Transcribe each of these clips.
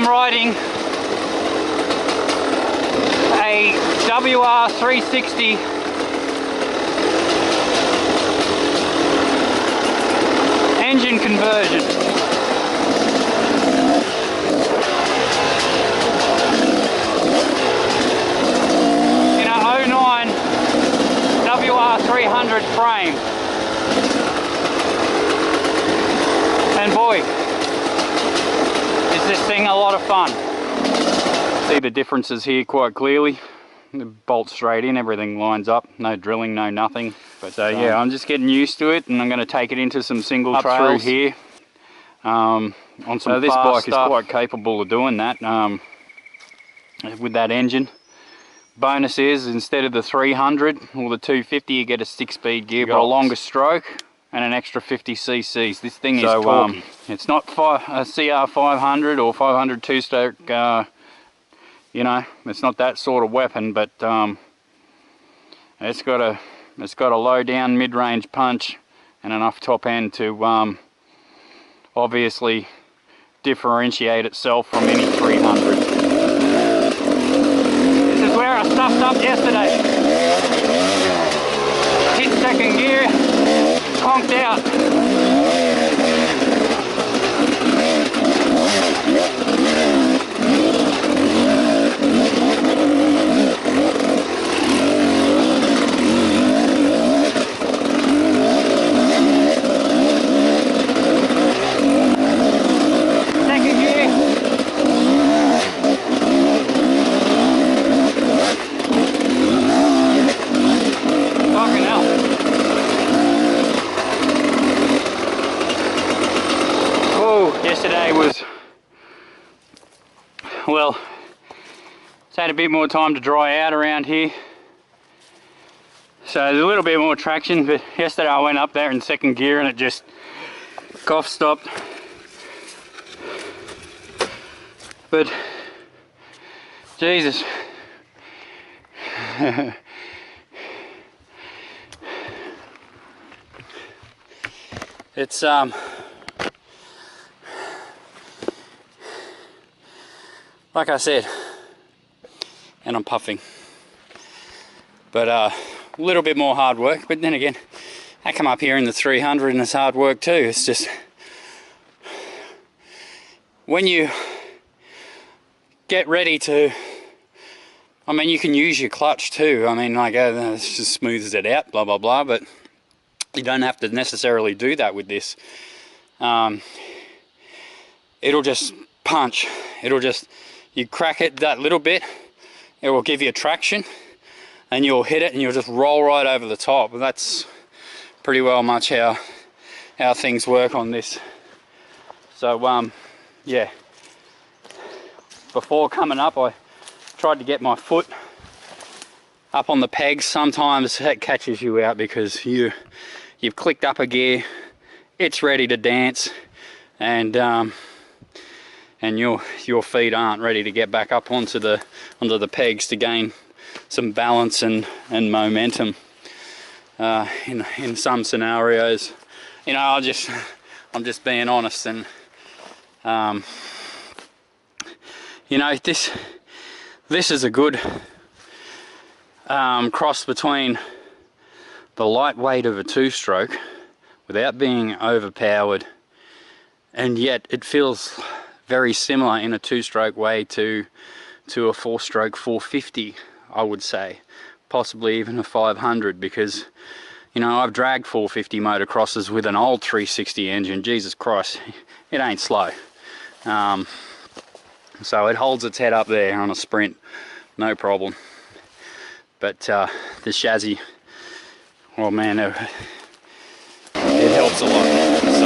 I'm riding a WR 360 engine conversion. In a 09 WR 300 frame. And boy, is this thing a lot of fun. See the differences here quite clearly. The bolt straight in, everything lines up, no drilling, no nothing. But yeah, I'm just getting used to it, and I'm going to take it into some single trails here. On some this bike is quite capable of doing that with that engine. Bonus is, instead of the 300 or the 250, you get a 6-speed gearbox, a longer stroke, and an extra 50 cc's. This thing is torquey. It's not a CR 500 or 500 two-stroke, you know, it's not that sort of weapon, but it's got a low down mid-range punch and enough top end to obviously differentiate itself from any 300. This is where I stuffed up yesterday. Hit second gear, conked out. Yesterday was, well, it's had a bit more time to dry out around here, so there's a little bit more traction, but yesterday I went up there in second gear and it just cough stopped. But Jesus, it's like I said, and I'm puffing, but a little bit more hard work. But then again, I come up here in the 300 and it's hard work too. It's just, when you get ready to, I mean, you can use your clutch too. I mean, like, it just smooths it out, blah, blah, blah, but you don't have to necessarily do that with this. It'll just punch. It'll just, you crack it that little bit, it will give you a traction, and you'll hit it and you'll just roll right over the top. That's pretty well much how things work on this. So yeah, before coming up I tried to get my foot up on the pegs. Sometimes that catches you out because you've clicked up a gear, it's ready to dance, and your feet aren't ready to get back up onto the pegs to gain some balance and momentum. In some scenarios, you know, I'm just being honest, and you know, this is a good cross between the lightweight of a two-stroke without being overpowered, and yet it feels very similar in a two-stroke way to a four-stroke 450, I would say, possibly even a 500, because, you know, I've dragged 450 motocrosses with an old 360 engine. Jesus Christ, it ain't slow. So it holds its head up there on a sprint, no problem. But the chassis, oh man, it helps a lot. So,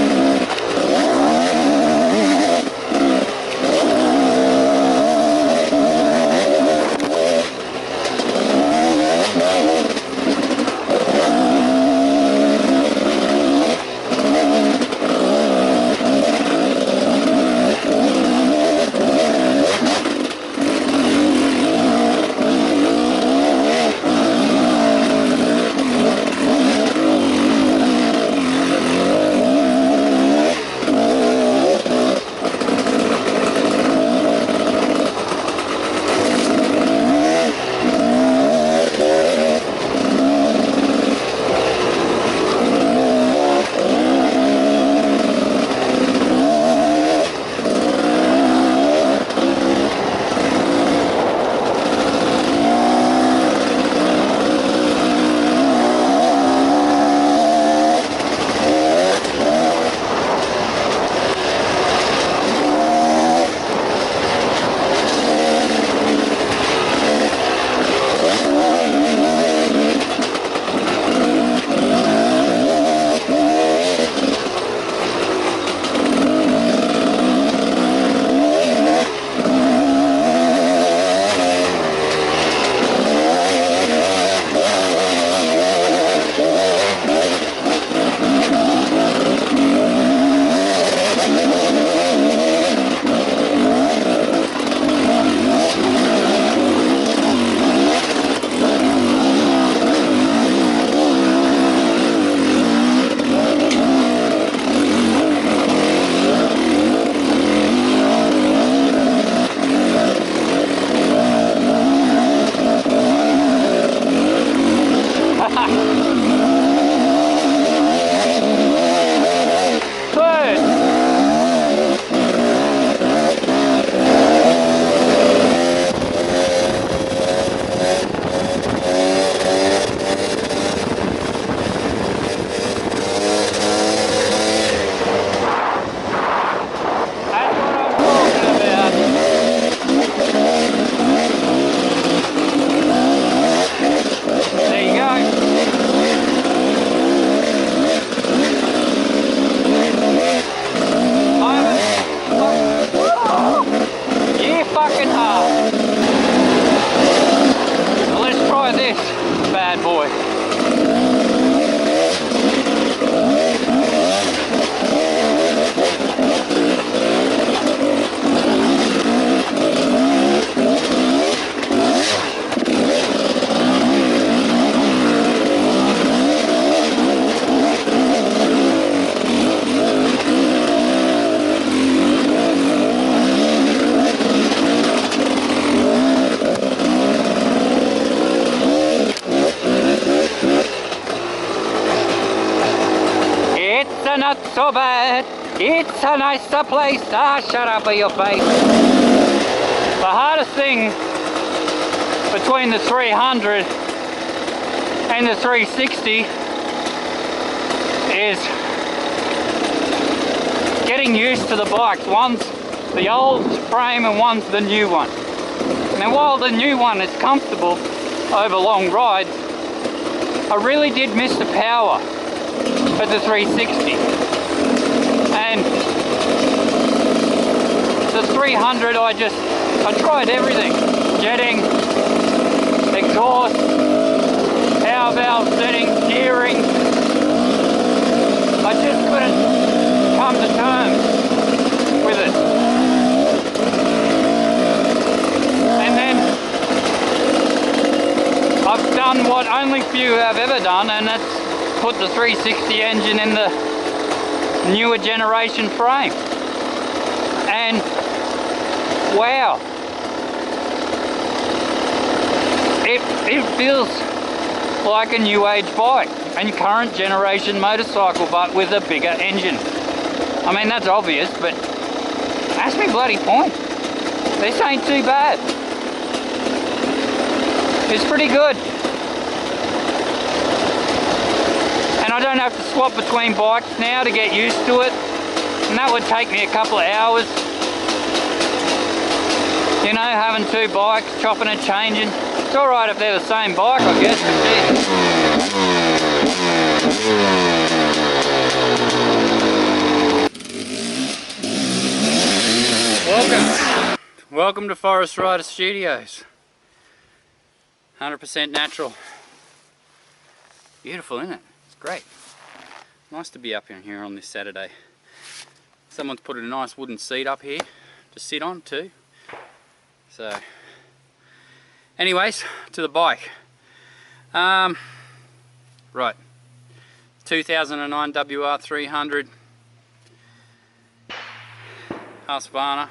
so bad. It's a nicer place. Ah, shut up with your face. The hardest thing between the 300 and the 360 is getting used to the bikes. One's the old frame and one's the new one. Now while the new one is comfortable over long rides, I really did miss the power of the 360. And the 300 I tried everything. Jetting, exhaust, power valve settings, gearing. I just couldn't come to terms with it. And then I've done what only few have ever done, and that's put the 360 engine in the newer generation frame. And wow, it feels like a new age bike and current generation motorcycle, but with a bigger engine. I mean, that's obvious, but that's my bloody point. This ain't too bad. It's pretty good. And I don't have to swap between bikes now to get used to it. And that would take me a couple of hours. You know, having two bikes, chopping and changing. It's alright if they're the same bike, I guess. Welcome to Forest Rider Studios. 100% natural. Beautiful, isn't it? It's great. Nice to be up in here on this Saturday. Someone's put a nice wooden seat up here to sit on too. So, anyways, to the bike. Right, 2009 WR 300 Husqvarna.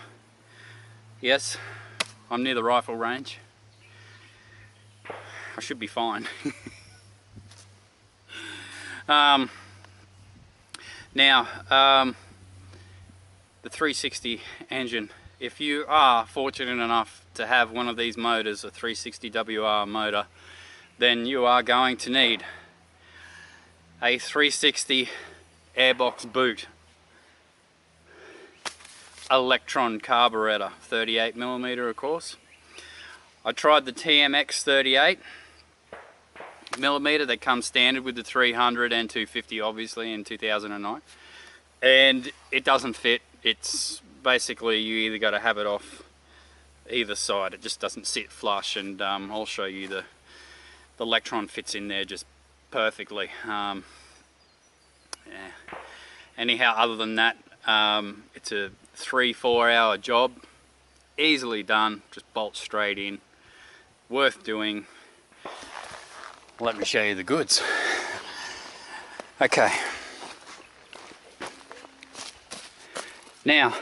Yes, I'm near the rifle range. I should be fine. Now, the 360 engine. If you are fortunate enough to have one of these motors, a 360 WR motor, then you are going to need a 360 airbox boot, electron carburetor, 38mm of course. I tried the TMX 38mm that comes standard with the 300 and 250 obviously in 2009, and it doesn't fit. It's basically you either got to have it off either side. It just doesn't sit flush, and I'll show you the electron fits in there just perfectly. Yeah. Anyhow, other than that, it's a 3-4 hour job, easily done, just bolt straight in, worth doing. Let me show you the goods. Okay, now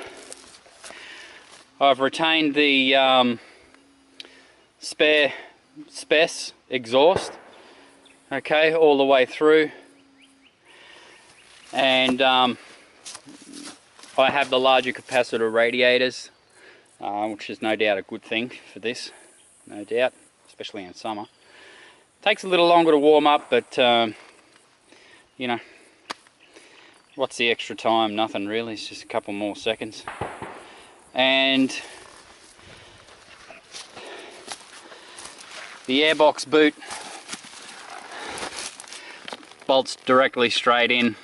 I've retained the spec exhaust, okay, all the way through, and I have the larger capacitor radiators, which is no doubt a good thing for this, no doubt, especially in summer. Takes a little longer to warm up, but you know, what's the extra time? Nothing really, it's just a couple more seconds. And the airbox boot bolts directly straight in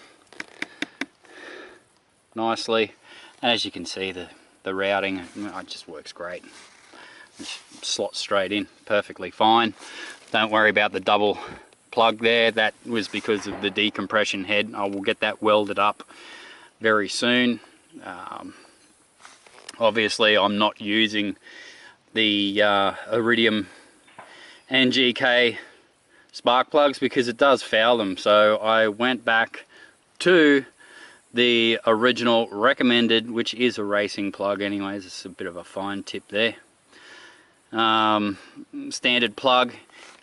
nicely, and as you can see, the routing, it just works great. Just slots straight in perfectly fine. Don't worry about the double plug there. That was because of the decompression head. I will get that welded up very soon. Obviously I'm not using the Iridium NGK spark plugs because it does foul them, so I went back to the original recommended, which is a racing plug anyways. It's a bit of a fine tip there. Standard plug,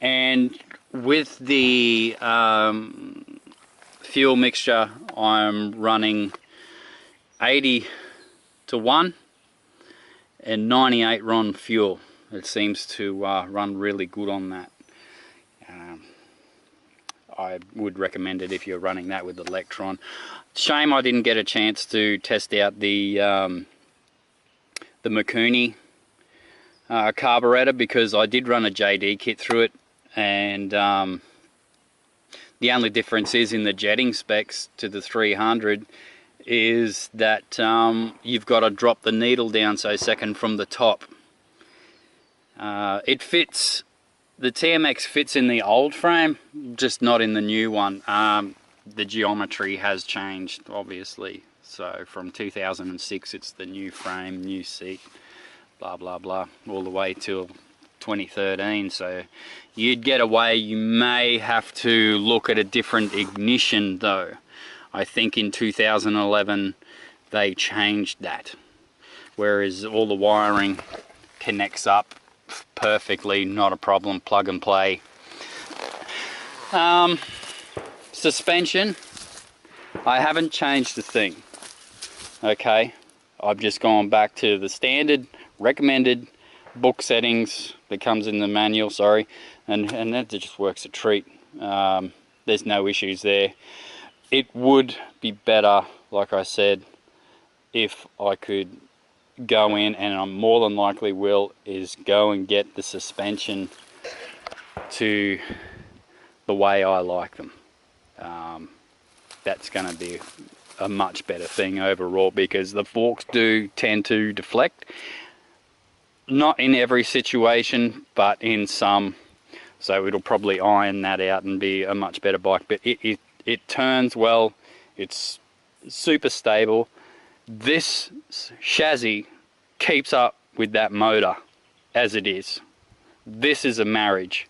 and with the fuel mixture, I'm running 80:1 and 98 RON fuel. It seems to run really good on that. I would recommend it if you're running that with Electron. Shame I didn't get a chance to test out the Mikuni carburetor, because I did run a JD kit through it, and the only difference is in the jetting specs to the 300 is that you've got to drop the needle down so second from the top. It fits, the TMX fits in the old frame, just not in the new one. The geometry has changed, obviously. So from 2006 it's the new frame, new seat, blah blah blah, all the way till 2013. So you'd get away. You may have to look at a different ignition though. I think in 2011 they changed that, whereas all the wiring connects up perfectly, not a problem, plug and play. Suspension, I haven't changed a thing. Okay, I've just gone back to the standard recommended book settings that comes in the manual, sorry, and that just works a treat. There's no issues there. It would be better, like I said, if I could go in, and I more than likely will, is go and get the suspension to the way I like them. That's going to be a much better thing overall, because the forks do tend to deflect. Not in every situation, but in some. So it'll probably iron that out and be a much better bike. But it turns well. It's super stable. This chassis keeps up with that motor as it is. This is a marriage.